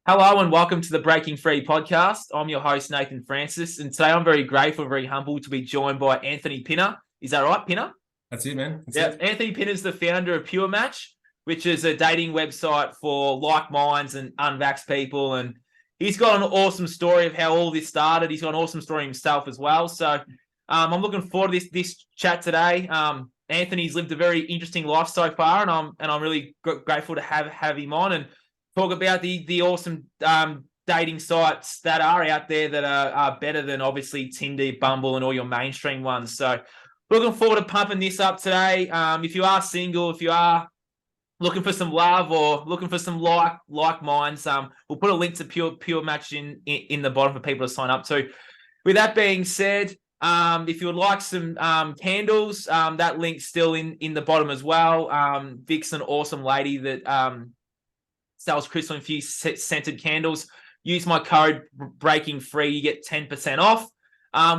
Hello and welcome to the Breaking Free podcast. I'm your host, Nathan Francis, and today I'm very grateful, very humbled to be joined by Anthony Pinna. Is that right, Pinna? That's it, man. That's Yeah, it. Anthony Pinna is the founder of Pure Match, which is a dating website for like minds and unvaxxed people. And he's got an awesome story of how all this started. He's got an awesome story himself as well. So I'm looking forward to this chat today. Anthony's lived a very interesting life so far, and I'm really grateful to have him on and talk about the awesome dating sites that are out there that are better than obviously Tinder, Bumble, and all your mainstream ones. So looking forward to pumping this up today. If you are single, if you are looking for some love or looking for some like minds, we'll put a link to Pure Match in the bottom for people to sign up to. With that being said, if you would like some candles, that link's still in the bottom as well. Vic's an awesome lady that sells crystal infused scented candles. Use my code Breaking Free, you get 10% off.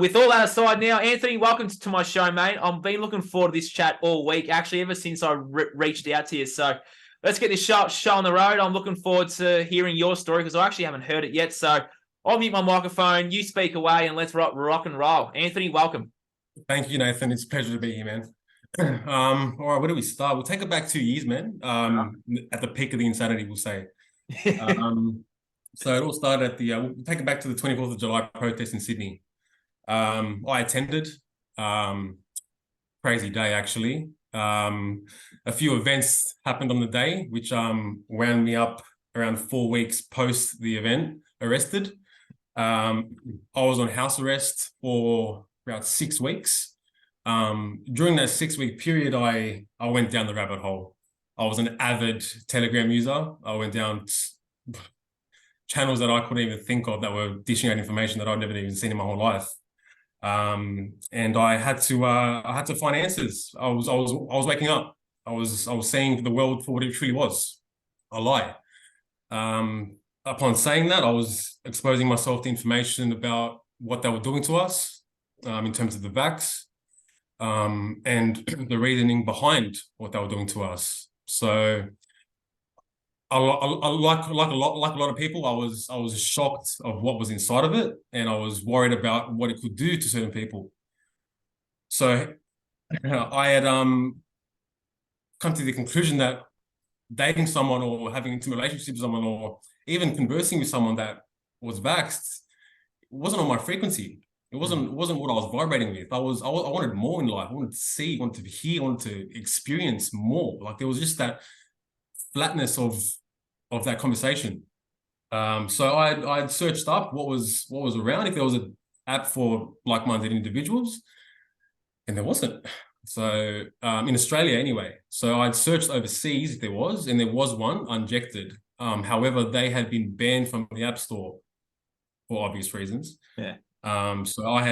With all that aside now, Anthony, welcome to my show, mate. I've been looking forward to this chat all week, actually, ever since I reached out to you. So let's get this show on the road. I'm looking forward to hearing your story because I actually haven't heard it yet. So I'll mute my microphone, you speak away, and let's rock and roll. Anthony, welcome. Thank you, Nathan. It's a pleasure to be here, man. All right, where do we start? We'll take it back 2 years, man. At the peak of the insanity, we'll say. So it all started at we'll take it back to the 24th of July protest in Sydney. I attended. Crazy day, actually. A few events happened on the day, which wound me up around 4 weeks post the event, arrested. I was on house arrest for about 6 weeks. During that 6-week period, I went down the rabbit hole. I was an avid Telegram user. I went down channels that I couldn't even think of that were dishing out information that I'd never even seen in my whole life. And I had to find answers. I was waking up. I was seeing the world for what it truly was, a lie. Upon saying that, I was exposing myself to information about what they were doing to us, in terms of the vax, and the reasoning behind what they were doing to us. So, like a lot of people, I was shocked of what was inside of it, and I was worried about what it could do to certain people. So, I had come to the conclusion that dating someone or having intimate relationships with someone or even conversing with someone that was vaxxed wasn't on my frequency. It wasn't what I was vibrating with. I wanted more in life. I wanted to see, wanted to hear, wanted to experience more. Like there was just that flatness of that conversation. So I'd searched up what was around, if there was an app for like-minded individuals, and there wasn't. So in Australia anyway. So I'd searched overseas if there was, and there was one, Unjected. However, they had been banned from the App Store for obvious reasons. Yeah. So I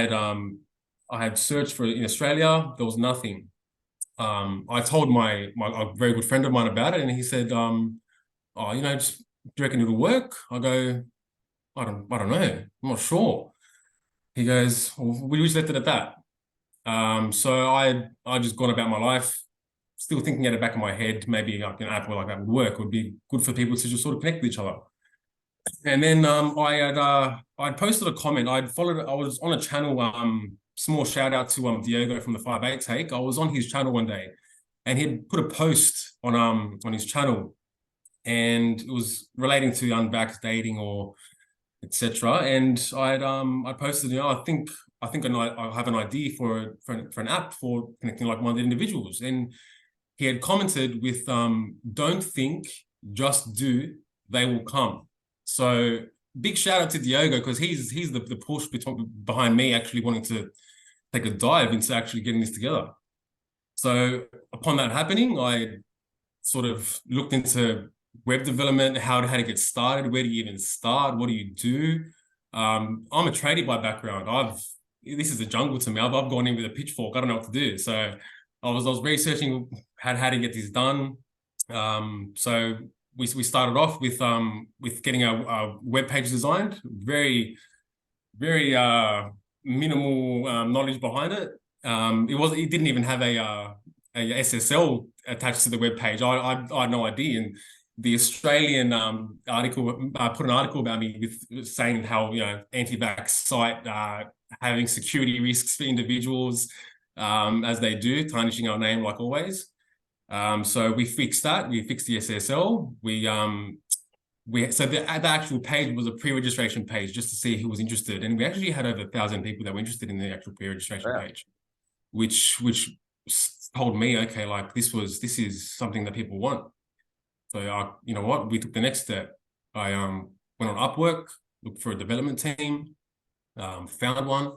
had searched for it in Australia. There was nothing. I told my a very good friend of mine about it, and he said, "Oh, do you reckon it'll work?" I go, "I don't know. I'm not sure." He goes, "Well, we just left it at that." So I just gone about my life, still thinking at the back of my head, maybe like an app like that would work. It would be good for people to just sort of connect with each other. And then I'd posted a comment. I was on a channel. Small shout out to Diego from the 5'8" Take. I was on his channel one day, and he'd put a post on his channel, and it was relating to unvaxxed dating or etc. And I posted, I think I have an idea for an app for connecting like-minded individuals. And he had commented with, "Don't think, just do. They will come." So big shout out to Diego, because he's the push behind me actually wanting to take a dive into actually getting this together. So upon that happening, I sort of looked into web development, how to get started, where do you even start, what do you do? I'm a tradie by background. This is a jungle to me. I've gone in with a pitchfork. I don't know what to do. So I was researching how to get this done. So we started off with getting a web page designed. Very, very minimal knowledge behind it. It didn't even have a SSL attached to the web page. I had no idea, and the Australian article put an article about me with saying how, you know, anti-vax site having security risks for individuals, as they do, tarnishing our name like always. So we fixed that. We fixed the SSL. So the actual page was a pre-registration page just to see who was interested, and we actually had over 1,000 people that were interested in the actual pre-registration page, which told me, okay, like this is something that people want. So you know what, we took the next step. I went on Upwork, looked for a development team, found one,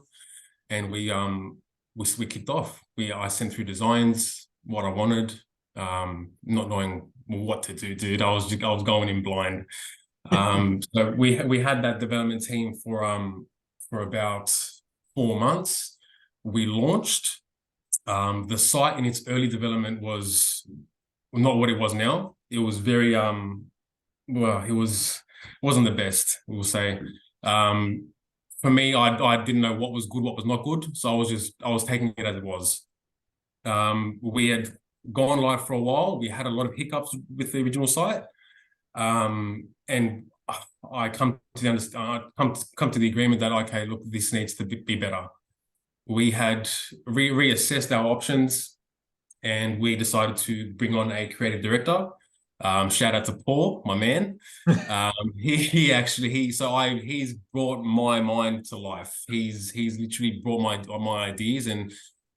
and we kicked off. I sent through designs, what I wanted, not knowing what to do, dude. I was going in blind. So we had that development team for about 4 months. We launched. The site in its early development was not what it was now. It was very well, it wasn't the best, we'll say. For me, I didn't know what was good, what was not good, so I was taking it as it was. We had gone live for a while. We had a lot of hiccups with the original site, and I come to the agreement that, okay, look, this needs to be better. We had reassessed our options, and we decided to bring on a creative director. Shout out to Paul, my man. He's brought my mind to life. He's literally brought my ideas and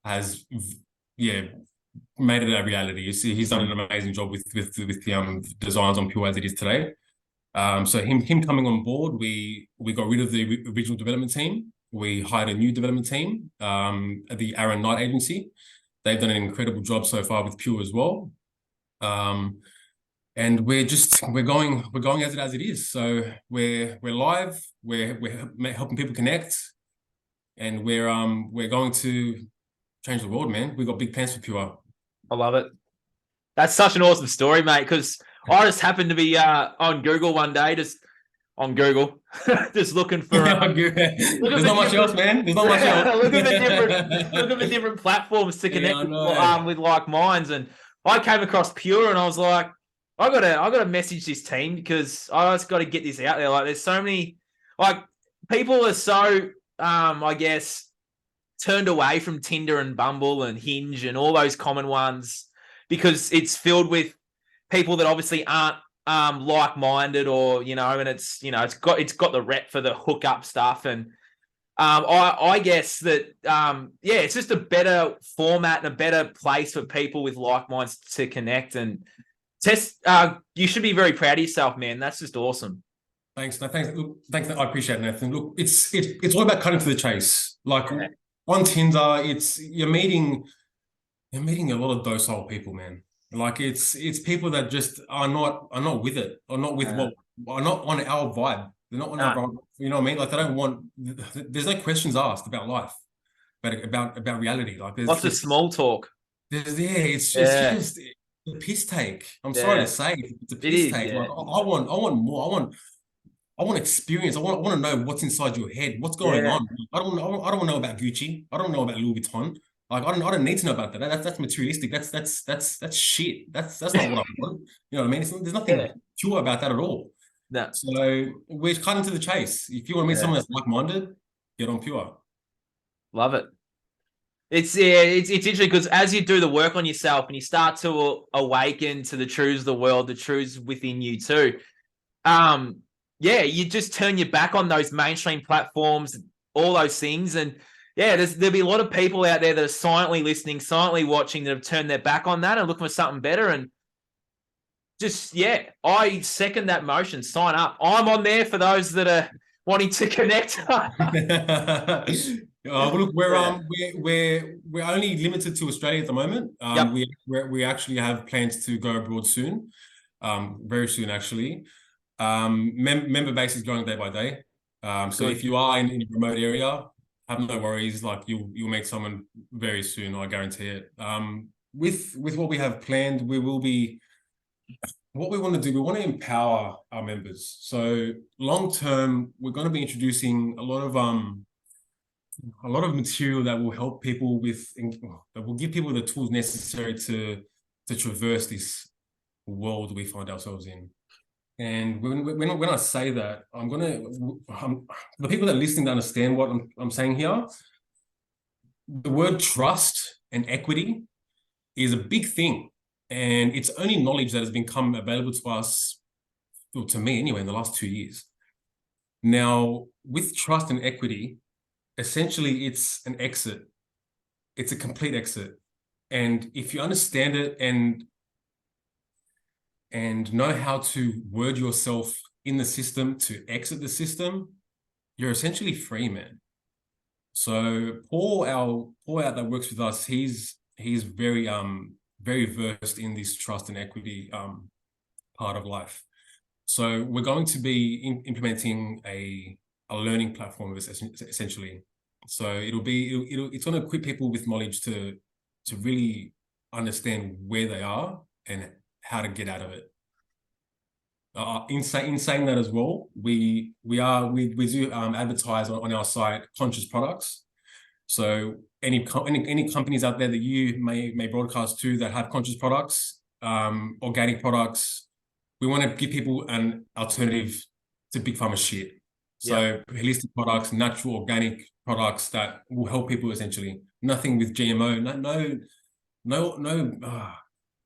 has made it a reality. You see, he's done an amazing job with the designs on Pure as it is today. So him coming on board, we got rid of the original development team. We hired a new development team at the Aaron Knight agency. They've done an incredible job so far with Pure as well. And we're going as it is. So we're live. We're helping people connect, and we're going to change the world, man. We've got big plans for Pure. I love it. That's such an awesome story, mate. Because I just happened to be on Google one day, just looking for. There's not much else, man. There's not much else. Look at the different platforms to connect with like minds, and I came across Pure, and I was like, I gotta message this team because I just got to get this out there. Like, there's so many, like, people are so I guess turned away from Tinder and Bumble and Hinge and all those common ones because it's filled with people that obviously aren't like-minded, or and it's got the rep for the hookup stuff, and I guess that it's just a better format and a better place for people with like minds to connect and test. You should be very proud of yourself, man. That's just awesome. Thanks. No, thanks. Look, thanks. I appreciate it, Nathan. Look, it's all about cutting to the chase. Like on Tinder, you're meeting a lot of docile people, man. Like it's people that just are not with it, or not with are not on our vibe. They're not on our vibe. You know what I mean? Like, they don't want. There's no questions asked about life, about reality. Like, there's lots of small talk. It's just a piss take. I'm sorry to say, it's a piss take. Like, I want more. I want experience. I want to know what's inside your head. What's going on? I don't want to know about Gucci. I don't know about Louis Vuitton. Like, I don't need to know about that. That's materialistic. That's shit. That's not what I want. You know what I mean? There's nothing pure about that at all. No. So we're cutting to the chase. If you want to meet someone that's like-minded, get on Pure. Love it. It's interesting because as you do the work on yourself and you start to awaken to the truths of the world, the truths within you too, you just turn your back on those mainstream platforms, all those things, and there'll be a lot of people out there that are silently listening, silently watching, that have turned their back on that and looking for something better. And just I second that motion. Sign up. I'm on there for those that are wanting to connect. Look, we're only limited to Australia at the moment. We actually have plans to go abroad soon, very soon actually. Member base is growing day by day. So if you are in a remote area, have no worries. Like, you'll meet someone very soon. I guarantee it. With what we have planned, what we want to do, we want to empower our members. So long term, we're going to be introducing a lot of material that will help people that will give people the tools necessary to traverse this world we find ourselves in. And when I say that, the people that are listening to understand what I'm saying here. The word trust and equity is a big thing, and it's only knowledge that has become available to us, well, to me anyway, in the last 2 years. Now, with trust and equity, essentially it's an exit. It's a complete exit. And if you understand it and know how to word yourself in the system to exit the system, you're essentially free, man. So Paul out that works with us, he's very versed in this trust and equity part of life. So we're going to be implementing a learning platform essentially. So it's going to equip people with knowledge to really understand where they are and how to get out of it. In saying that as well, we do advertise on our site conscious products. So any companies out there that you may broadcast to that have conscious products, organic products, we want to give people an alternative to big pharma shit. So holistic products, natural organic products that will help people essentially. Nothing with GMO,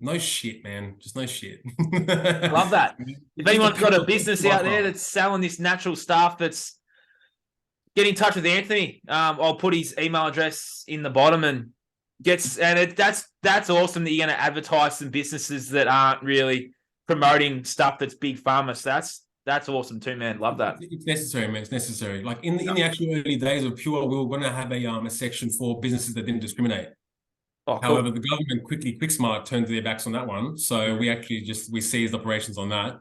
no shit, man. Just no shit. I love that. If anyone's got a business out there that's selling this natural stuff, get in touch with Anthony. I'll put his email address in the bottom and that's awesome that you're going to advertise some businesses that aren't really promoting stuff that's big pharma. So that's awesome too, man. Love that. It's necessary, man. It's necessary. Like in the actual early days of Pure, we were going to have a section for businesses that didn't discriminate. Oh, cool. However, the government QuickSmart turned their backs on that one. So we actually we seized operations on that.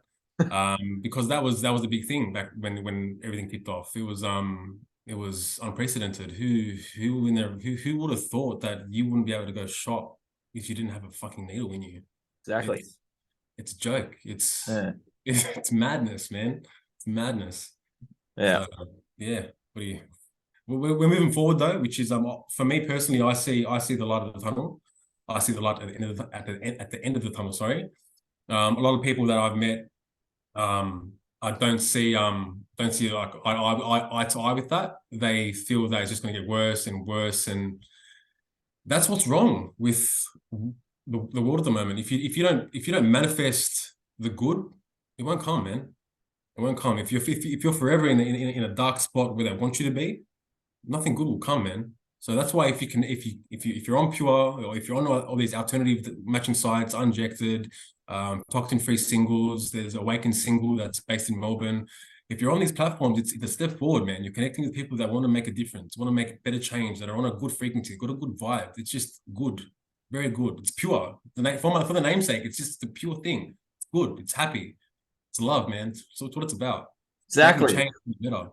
Because that was a big thing back when everything kicked off. It was unprecedented. Who would have thought that you wouldn't be able to go shop if you didn't have a fucking needle in you? Exactly. It's a joke. It's madness, man. It's madness. Yeah. So, yeah. We're moving forward though, which is for me personally, I see the light of the tunnel. I see the light at the end of the tunnel. Sorry. A lot of people that I've met, I don't see like eye to eye with that. They feel that it's just going to get worse and worse, and that's what's wrong with the world at the moment. If you don't manifest the good, it won't come, man. It won't come. If you're forever in a dark spot where they want you to be, nothing good will come, man. So that's why if you're on Pure, or if you're on all these alternative matching sites, unjected, toxin-free singles, there's Awaken Single that's based in Melbourne. If you're on these platforms, it's a step forward, man. You're connecting with people that want to make a difference, want to make better change, that are on a good frequency, got a good vibe. It's just good, very good. It's pure. For the namesake, it's just a pure thing. It's good. It's happy. It's love, man. So it's what it's about. Exactly. Change better.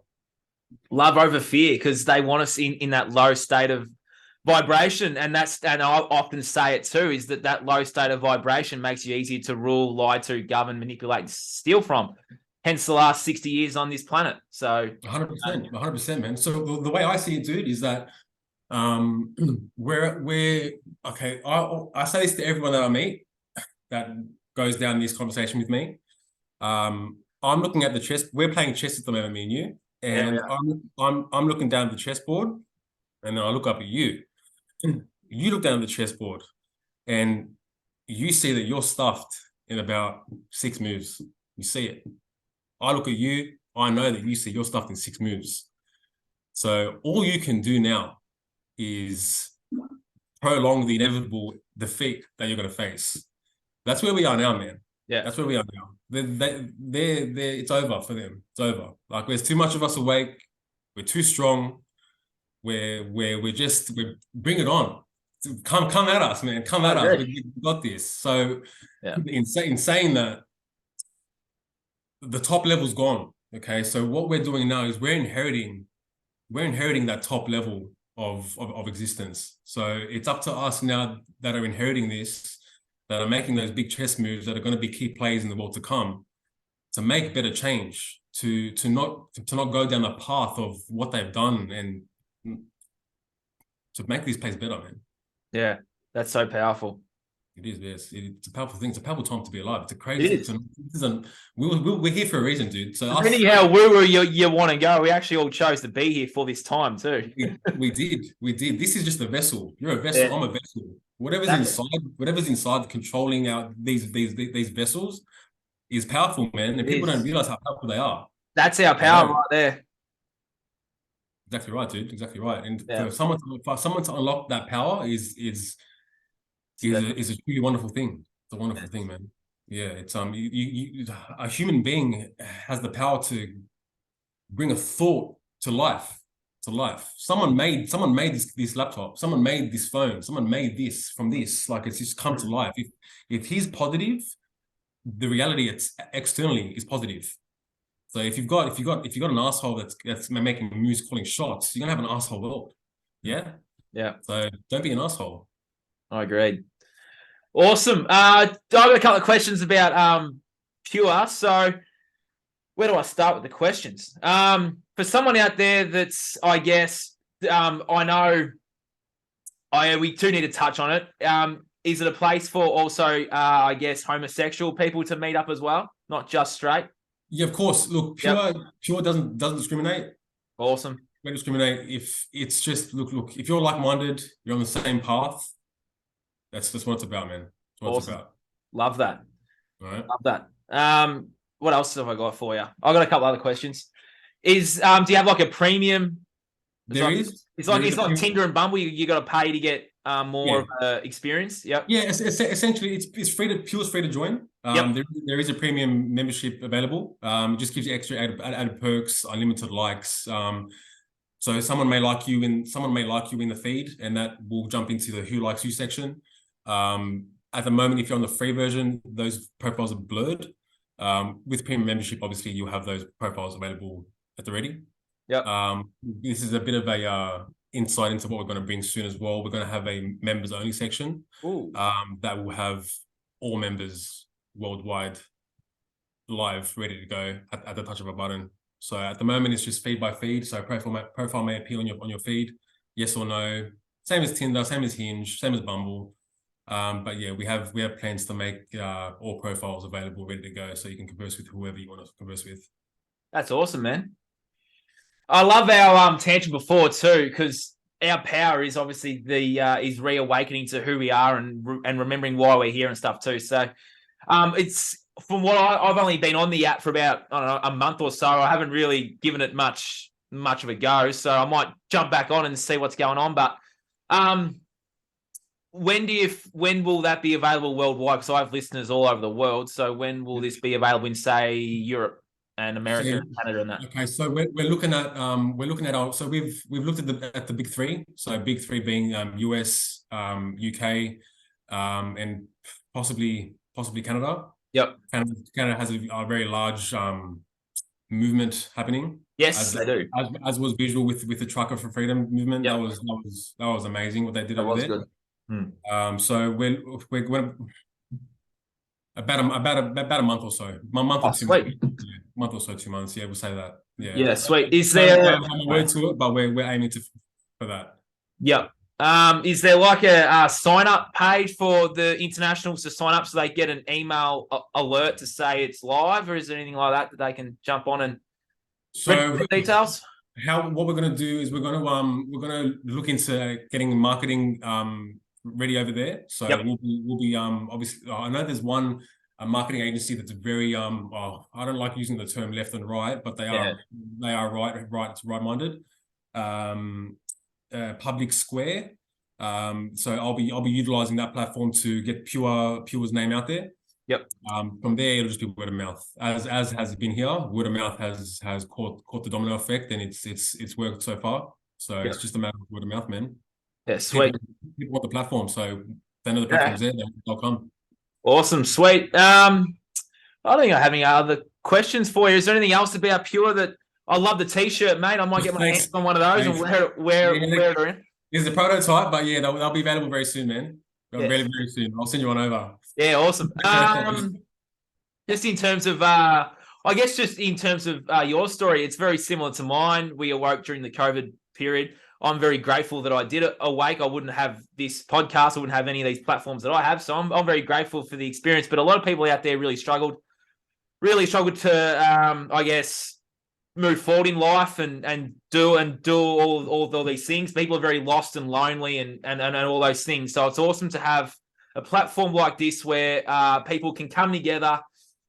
Love over fear, because they want us in that low state of vibration, and I often say it too, is that low state of vibration makes you easier to rule, lie to, govern, manipulate, steal from. Hence the last 60 years on this planet. So 100%, man. So the way I see it, dude, is that we're okay. I say this to everyone that I meet that goes down this conversation with me. I'm looking at the chess. We're playing chess at the moment, me and you. And I'm looking down at the chessboard, and then I look up at you. You look down at the chessboard, and you see that you're stuffed in about 6 moves. You see it. I look at you. I know that you see you're stuffed in 6 moves. So all you can do now is prolong the inevitable defeat that you're going to face. That's where we are now, man. Yeah, that's where we are now. It's over for them. It's over. Like, there's too much of us awake. We're too strong. We bring it on. Come at us, man. Come at us. We got this. So, in saying that, the top level's gone. Okay, so what we're doing now is we're inheriting that top level of existence. So it's up to us now that are inheriting this, that are making those big chess moves that are going to be key plays in the world to come, to make better change, to not go down the path of what they've done, and to make these plays better, man. Yeah, that's so powerful. It is, yes. It's a powerful thing. It's a powerful time to be alive. It's a It crazy. is. We're here for a reason, dude. So Depending how woo you want to go, we actually all chose to be here for this time too. we did. This is just a vessel. You're a vessel. Yeah, I'm a vessel. exactly. Whatever's inside controlling out these vessels is powerful, man. And It people don't is. realize how powerful they are. That's our They power don't. right there. Exactly right, dude. Exactly right. And Yeah. for someone to unlock that power is a truly wonderful thing. It's a wonderful thing, man. Yeah, it's a human being has the power to bring a thought to life. To life. Someone made this laptop. Someone made this phone. Someone made this from this. Like it's just come to life. If he's positive, the reality it's externally is positive. So if you've got an asshole that's making moves, calling shots, you're gonna have an asshole world. Yeah. Yeah. So don't be an asshole. I agreed. Awesome. I've got a couple of questions about Pure. So where do I start with the questions? For someone out there that's, I guess, I know we do need to touch on it. Is it a place for also, I guess, homosexual people to meet up as well, not just straight? Yeah, of course. Look, Pure doesn't discriminate. Awesome. Don't discriminate. If it's just look, if you're like-minded, you're on the same path. That's what it's about, man. That's what it's about. Love that. All right. Love that. What else have I got for you? I've got a couple other questions. Do you have like a premium? It's like Tinder and Bumble. You got to pay to get more of experience. Yep. Yeah. Essentially, it's free to Pure's free to join. There is a premium membership available. It just gives you extra added perks, unlimited likes. So someone may like you in the feed, and that will jump into the Who Likes You section. At the moment, if you're on the free version, those profiles are blurred. With premium membership, obviously, you'll have those profiles available at the ready. Yeah. This is a bit of a insight into what we're going to bring soon as well. We're going to have a members only section. That will have all members worldwide live, ready to go at the touch of a button. So at the moment, it's just feed by feed. So profile may appear on your feed, yes or no. Same as Tinder, same as Hinge, same as Bumble. But yeah, we have plans to make all profiles available, ready to go, so you can converse with whoever you want to converse with. That's awesome, man. I love our tangent before too, because our power is obviously is reawakening to who we are and remembering why we're here and stuff too. So it's from what I've only been on the app for about, I don't know, a month or so. I haven't really given it much of a go, so I might jump back on and see what's going on. But when will that be available worldwide? Because I have listeners all over the world. So when will this be available in, say, Europe and America and Canada and that? Okay, so we're looking at we've looked at the big three. So big three being US, UK, and possibly Canada. Yep. Canada has a very large movement happening. Yes, they do. As was visual with the Trucker for Freedom movement. Yep. That was amazing what they did over there. Good. So we're about a month or so, month or 2 months, month or so, 2 months. Yeah, we'll say that. Yeah, sweet. Is there a word to it, but we're aiming for that. Yep. Is there like a sign up page for the internationals to sign up so they get an email alert to say it's live, or is there anything like that they can jump on and read the details? What we're going to do is we're going to look into getting marketing ready over there. So we'll be obviously, I know there's one marketing agency that's very I don't like using the term left and right, but they are right-minded. Public Square. So I'll be utilizing that platform to get Pure's name out there. Yep. From there, it'll just be word of mouth, as has been here. Word of mouth has caught the domino effect, and it's worked so far. So it's just a matter of word of mouth, man. Yeah, sweet. People want the platform, so they know the platform's there. They'll come. Awesome, sweet. I don't think I have any other questions for you. Is there anything else about Pure that? I love the T-shirt, mate. I might get my hands on one of those and wear it around. It's a prototype, but yeah, they'll be available very soon, man. Very soon. I'll send you one over. Yeah, awesome. Just in terms of, I guess, just in terms of your story, it's very similar to mine. We awoke during the COVID period. I'm very grateful that I did it awake. I wouldn't have this podcast. I wouldn't have any of these platforms that I have. So I'm very grateful for the experience. But a lot of people out there really struggled to, I guess, move forward in life and do all these things. People are very lost and lonely and all those things. So it's awesome to have a platform like this where people can come together,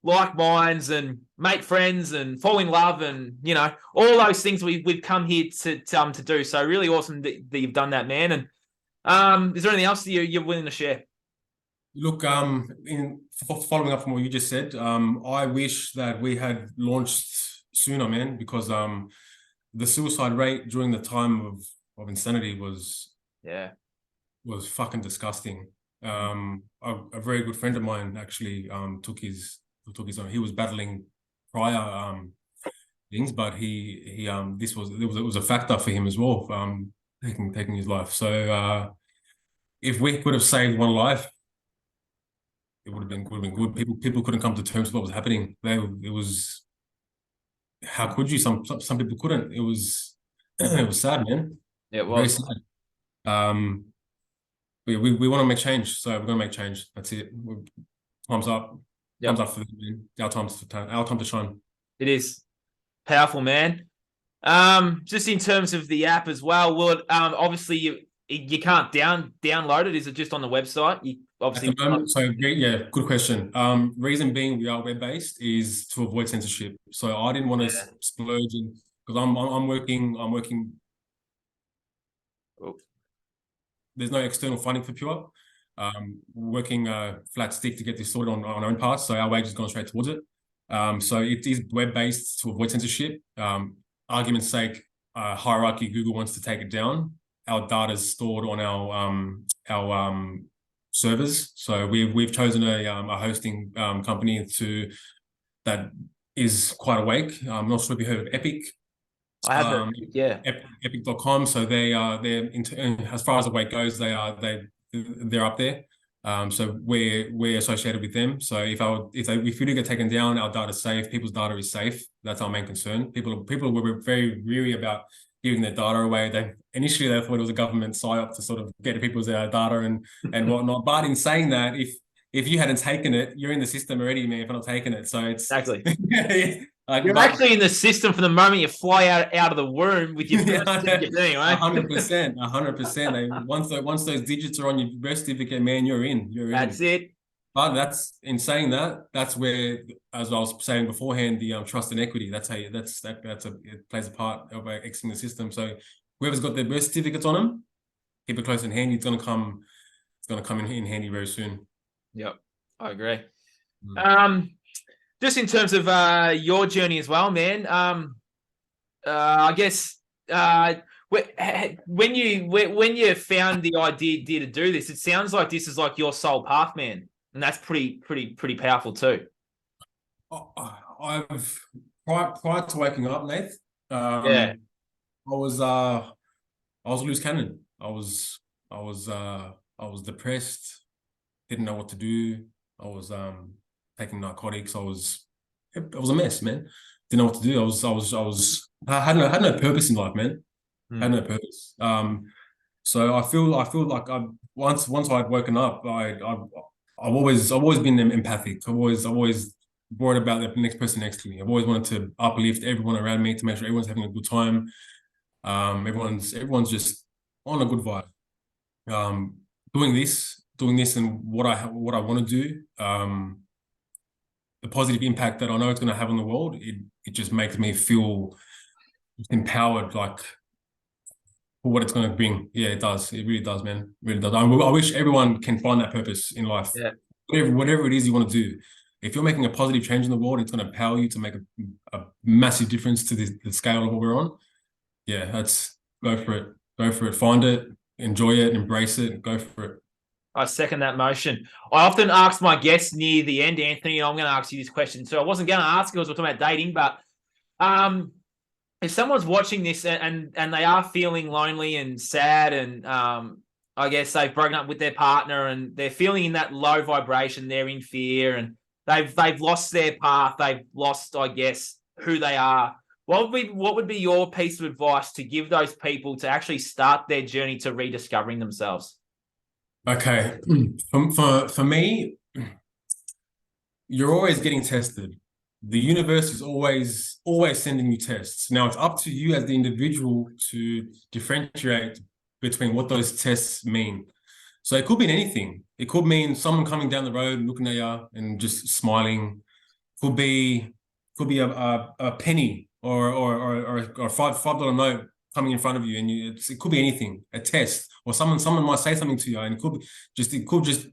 like minds, and make friends and fall in love, and all those things we've come here to do. So really awesome that you've done that, man. And is there anything else that you're willing to share? Look, following up from what you just said, I wish that we had launched sooner, man, because the suicide rate during the time of insanity was fucking disgusting. A very good friend of mine actually took his own. He was battling prior things, but he it was a factor for him as well, taking his life. So if we could have saved one life, it would have been good. People couldn't come to terms with what was happening. It was, how could you? Some people couldn't. It was it was sad, man. It was very sad. We want to make change, so we're gonna make change. That's it. Time's up. Yep. Time's up for them, man. Our time to shine. It is powerful, man. Just in terms of the app as well, will it, obviously you can't download it. Is it just on the website? You obviously. At the moment, so yeah, good question. Reason being we are web-based is to avoid censorship. So I didn't want to splurge because I'm working. Oh. There's no external funding for Pure. Working flat stick to get this sorted on our own parts. So our wage has gone straight towards it. So it is web-based to avoid censorship. Argument's sake, hierarchy, Google wants to take it down. Our data is stored on our servers. So we've chosen a hosting company that is quite awake. I'm not sure if you heard of Epic. I have yeah. Epic.com. So they're as far as awake goes, they're up there. So we're associated with them. So if you do get taken down, our data is safe. People's data is safe. That's our main concern. People were very weary about giving their data away. Initially they thought it was a government psyop to sort of get people's data and whatnot. But in saying that, if you hadn't taken it, you're in the system already, man. If I'm not taking it, so it's exactly. You're actually in the system from the moment you fly out of the womb with your birth certificate anyway. 100%. Once those digits are on your birth certificate, man, you're in. That's it. But that's in saying that's where, as I was saying beforehand, the trust and equity. That's how it plays a part of exiting the system. So whoever's got their birth certificates on them, keep it close and handy. It's gonna come in handy very soon. Yep, I agree. Just in terms of your journey as well, man. I guess when you found the idea to do this, it sounds like this is like your soul path, man, and that's pretty powerful too. I've prior to waking up, Nath. I was a loose cannon. I was depressed. Didn't know what to do. I was taking narcotics. I was a mess, man. Didn't know what to do. I had no purpose in life, man. Had no purpose. So I feel like once I'd woken up, I've always been empathic. I've always worried about the next person next to me. I've always wanted to uplift everyone around me to make sure everyone's having a good time. Everyone's just on a good vibe. Doing this and what I want to do, the positive impact that I know it's going to have on the world, it just makes me feel empowered, like, for what it's going to bring. Yeah, it does. It really does, man. It really does. I wish everyone can find that purpose in life. Yeah. Whatever it is you want to do. If you're making a positive change in the world, it's going to empower you to make a massive difference to the scale of what we're on. Yeah, go for it. Go for it. Find it, enjoy it, embrace it, go for it. I second that motion. I often ask my guests near the end, Anthony, and I'm going to ask you this question. So I wasn't going to ask because we're talking about dating, but if someone's watching this and they are feeling lonely and sad, and I guess they've broken up with their partner and they're feeling in that low vibration, they're in fear and they've lost their path, they've lost, I guess, who they are. What would be your piece of advice to give those people to actually start their journey to rediscovering themselves? Okay. For me, you're always getting tested. The universe is always sending you tests. Now it's up to you as the individual to differentiate between what those tests mean. So it could mean anything. It could mean someone coming down the road and looking at you and just smiling. Could be a penny or a $5 note coming in front of you, and it could be anything. A test, or someone might say something to you, and it could just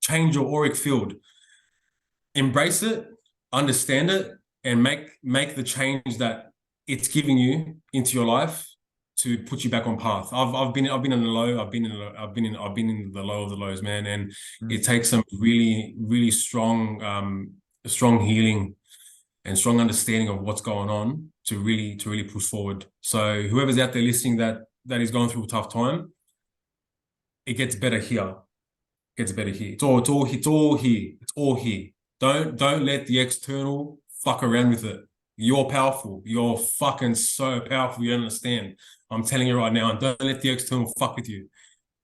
change your auric field. Embrace it, understand it, and make the change that it's giving you into your life to put you back on path. I've been in the low. I've been in the low of the lows, man. And it takes some really strong healing and strong understanding of what's going on to really push forward. So whoever's out there listening that is going through a tough time, it gets better here. It gets better here. It's all here. It's all here. Don't let the external fuck around with it. You're powerful. You're fucking so powerful. You don't understand. I'm telling you right now, and don't let the external fuck with you,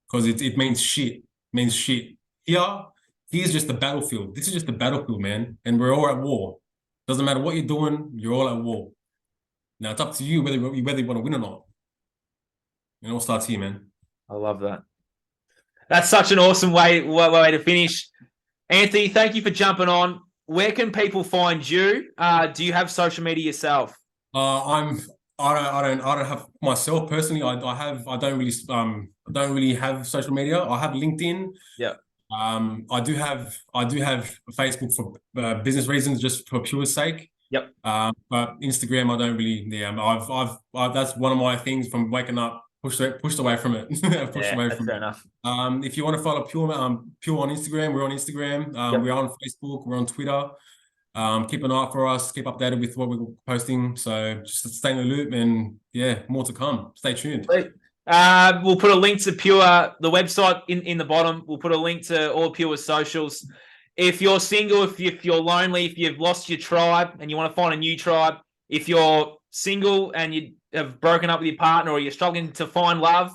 because it means shit. It means shit. Here's just the battlefield. This is just the battlefield, man. And we're all at war. Doesn't matter what you're doing, you're all at war. Now it's up to you whether you want to win or not. It all starts here, man. I love that. That's such an awesome way to finish. Anthony, thank you for jumping on. Where can people find you? Do you have social media yourself? I don't have myself personally. I don't really have social media. I have LinkedIn. Yeah. I do have Facebook for business reasons, just for pure sake. Yep. But Instagram, I don't really. Yeah, I've that's one of my things from waking up. Pushed away from it. Fair enough. If you want to follow Pure on Instagram, we're on Instagram. Yep. We're on Facebook. We're on Twitter. Keep an eye out for us. Keep updated with what we're posting. So just stay in the loop, and yeah, more to come. Stay tuned. We'll put a link to Pure, the website in the bottom. We'll put a link to all Pure's socials. If you're single, if you're lonely, if you've lost your tribe and you want to find a new tribe, if you're single and you have broken up with your partner or you're struggling to find love,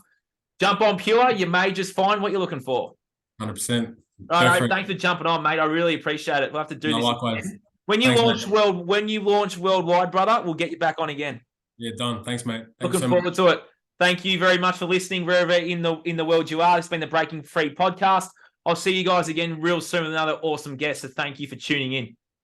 jump on Pure. You may just find what you're looking for. 100%. All right, thanks for jumping on, mate. I really appreciate it. We'll have to do this likewise. again. When you launch worldwide, brother, we'll get you back on again. Yeah, done. Thanks, mate. Looking forward to it. Thank you very much for listening wherever in the world you are. It's been the Breaking Free podcast. I'll see you guys again real soon with another awesome guest. So thank you for tuning in.